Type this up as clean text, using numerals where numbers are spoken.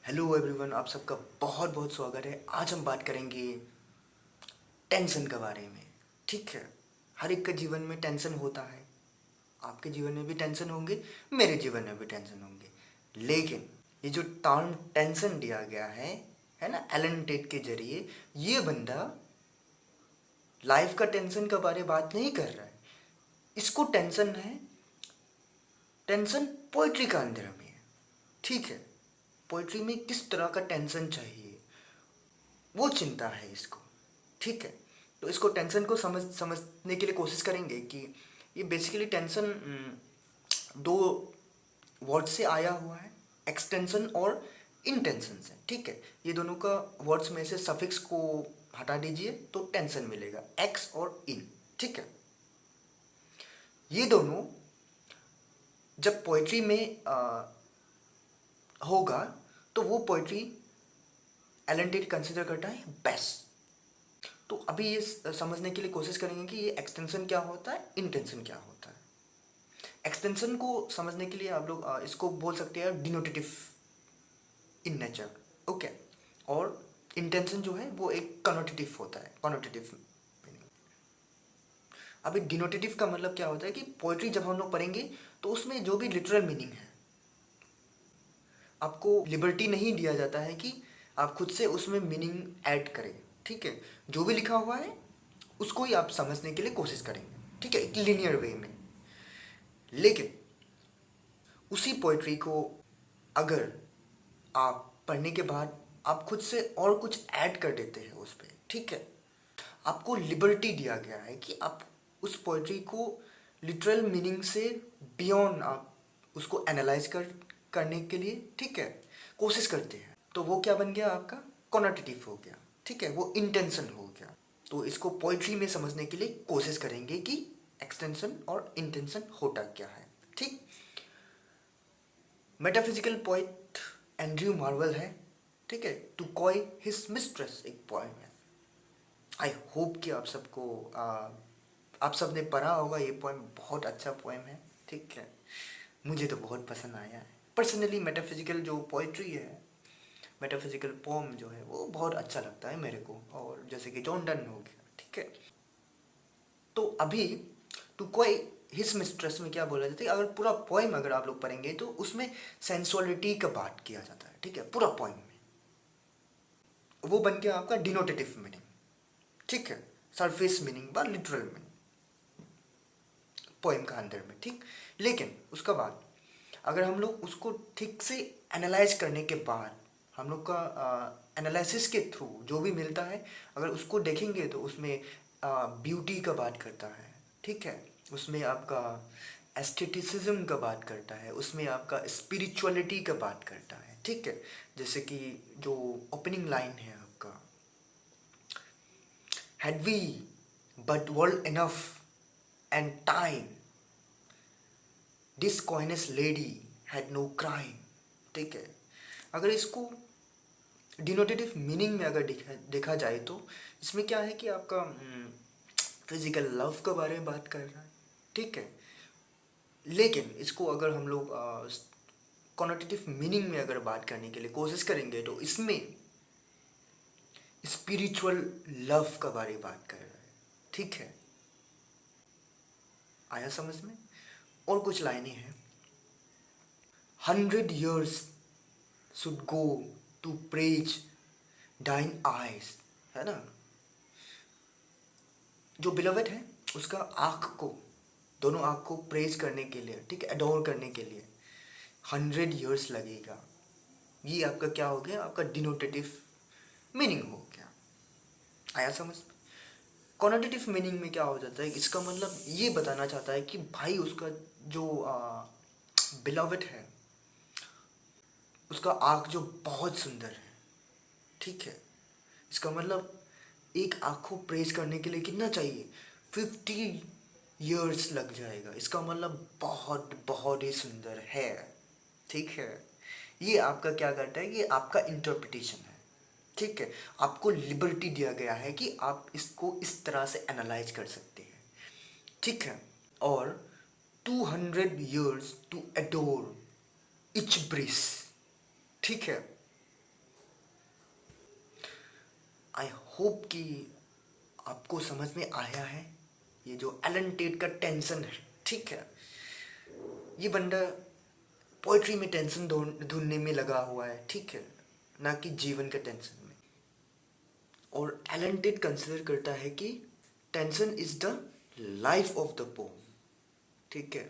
Hello everyone, आप सबका बहुत बहुत स्वागत है। आज हम बात करेंगे टेंशन के बारे में। ठीक है, हर एक के जीवन में टेंशन होता है। आपके जीवन में भी टेंशन होंगे, मेरे जीवन में भी टेंशन होंगे। लेकिन ये जो टर्म टेंशन दिया गया है ना, एलन टेट के जरिए, ये बंदा लाइफ का टेंशन के बारे में बात नहीं कर रहा है। इसको टेंशन है, टेंशन पोइट्री का अंदर में है। ठीक है, पोइट्री में किस तरह का टेंशन चाहिए वो चिंता है इसको। ठीक है, तो इसको टेंशन को समझने के लिए कोशिश करेंगे कि ये बेसिकली टेंशन दो वर्ड से आया हुआ है, एक्सटेंशन और इंटेंशन से। ठीक है, ये दोनों का वर्ड्स में से सफिक्स को हटा दीजिए तो टेंशन मिलेगा, एक्स और इन। ठीक है, ये दोनों जब पोइट्री में होगा तो वो पोइट्री एलन टेट कंसिडर करता है बेस्ट। तो अभी ये समझने के लिए कोशिश करेंगे कि ये एक्सटेंशन क्या होता है, इंटेंशन क्या होता है। एक्सटेंशन को समझने के लिए आप लोग इसको बोल सकते हैं डिनोटेटिव इन नेचर। ओके, और इंटेंशन जो है वो एक कनोटेटिव होता है, कनोटेटिव मीनिंग। अभी डिनोटेटिव का मतलब क्या होता है कि पोइट्री जब हम लोग पढ़ेंगे तो उसमें जो भी लिटरल मीनिंग है, आपको लिबर्टी नहीं दिया जाता है कि आप खुद से उसमें मीनिंग ऐड करें। ठीक है, जो भी लिखा हुआ है उसको ही आप समझने के लिए कोशिश करेंगे। ठीक है, एक लिनियर वे में। लेकिन उसी पोइट्री को अगर आप पढ़ने के बाद आप खुद से और कुछ ऐड कर देते हैं उस पर, ठीक है, आपको लिबर्टी दिया गया है कि आप उस पोइट्री को लिटरल मीनिंग से बियॉन्ड आप उसको एनालाइज करने के लिए, ठीक है, कोशिश करते हैं। तो वो क्या बन गया, आपका कॉनोटेटिव हो गया। ठीक है, वो इंटेंशन हो गया। तो इसको पोइट्री में समझने के लिए कोशिश करेंगे कि एक्सटेंशन और इंटेंशन होता क्या है। ठीक, मेटाफिजिकल पोइट एंड्रयू मार्वेल है। ठीक है, टू कॉय हिज मिस्ट्रेस एक पोएम है। आई होप कि आप सबको आप सब ने पढ़ा होगा। ये पोएम बहुत अच्छा पोएम है। ठीक है, मुझे तो बहुत पसंद आया है पर्सनली। मेटाफिजिकल जो पोइट्री है, मेटाफिजिकल पोम जो है वो बहुत अच्छा लगता है मेरे को। और जैसे कि जॉन डन हो गया। ठीक है, तो अभी टू कोई हिज मिस्ट्रेस में क्या बोला जाता है, अगर पूरा पोइम अगर आप लोग पढ़ेंगे तो उसमें सेंसुअलिटी का बात किया जाता है। ठीक है, पूरा पोइम में वो बन गया आपका डिनोटेटिव मीनिंग। ठीक है, सरफेस मीनिंग बा लिटरल मीनिंग पोइम का अंदर में। ठीक, लेकिन उसका बाद अगर हम लोग उसको ठीक से एनालाइज करने के बाद, हम लोग का एनालिसिस के थ्रू जो भी मिलता है, अगर उसको देखेंगे तो उसमें ब्यूटी का बात करता है। ठीक है, उसमें आपका एस्थेटिसिज्म का बात करता है, उसमें आपका स्पिरिचुअलिटी का बात करता है। ठीक है, जैसे कि जो ओपनिंग लाइन है आपका, had we but world enough and time, this coyness lady had no crime. ठीक है, अगर इसको डिनोटेटिव मीनिंग में अगर देखा जाए तो इसमें क्या है कि आपका फिजिकल लव के बारे में बात कर रहा है। ठीक है, लेकिन इसको अगर हम लोग कॉनोटेटिव मीनिंग में अगर बात करने के लिए कोशिश करेंगे तो इसमें स्पिरिचुअल लव का बारे में बात कर रहा है। ठीक है, आया समझ में। और कुछ लाइनें हैं, 100 years should go to praise thine eyes, है ना। जो बिलवड है उसका आँख को, दोनों आँख को प्रेज करने के लिए, ठीक है, अडोर करने के लिए 100 years लगेगा। ये आपका क्या हो गया, आपका डिनोटेटिव मीनिंग हो गया। आया समझ में। कॉनोटेटिव मीनिंग में क्या हो जाता है, इसका मतलब ये बताना चाहता है कि भाई उसका जो बिलवड है उसका आँख जो बहुत सुंदर है। ठीक है, इसका मतलब एक आँख को प्रेस करने के लिए कितना चाहिए, 50 years लग जाएगा। इसका मतलब बहुत बहुत ही सुंदर है। ठीक है, ये आपका क्या करता है, ये आपका इंटरप्रिटेशन है। ठीक है, आपको लिबर्टी दिया गया है कि आप इसको इस तरह से एनालाइज कर सकते हैं। ठीक है, और 200 years to adore each bliss. ठीक है, आई होप कि आपको समझ में आया है ये जो एलन टेट का टेंशन है, ठीक है। ये बंदा पोइट्री में टेंशन ढूंढने में लगा हुआ है, ठीक है, ना कि जीवन का टेंशन में। और एलन टेट कंसिडर करता है कि tension is the life of the pome, ठीक है।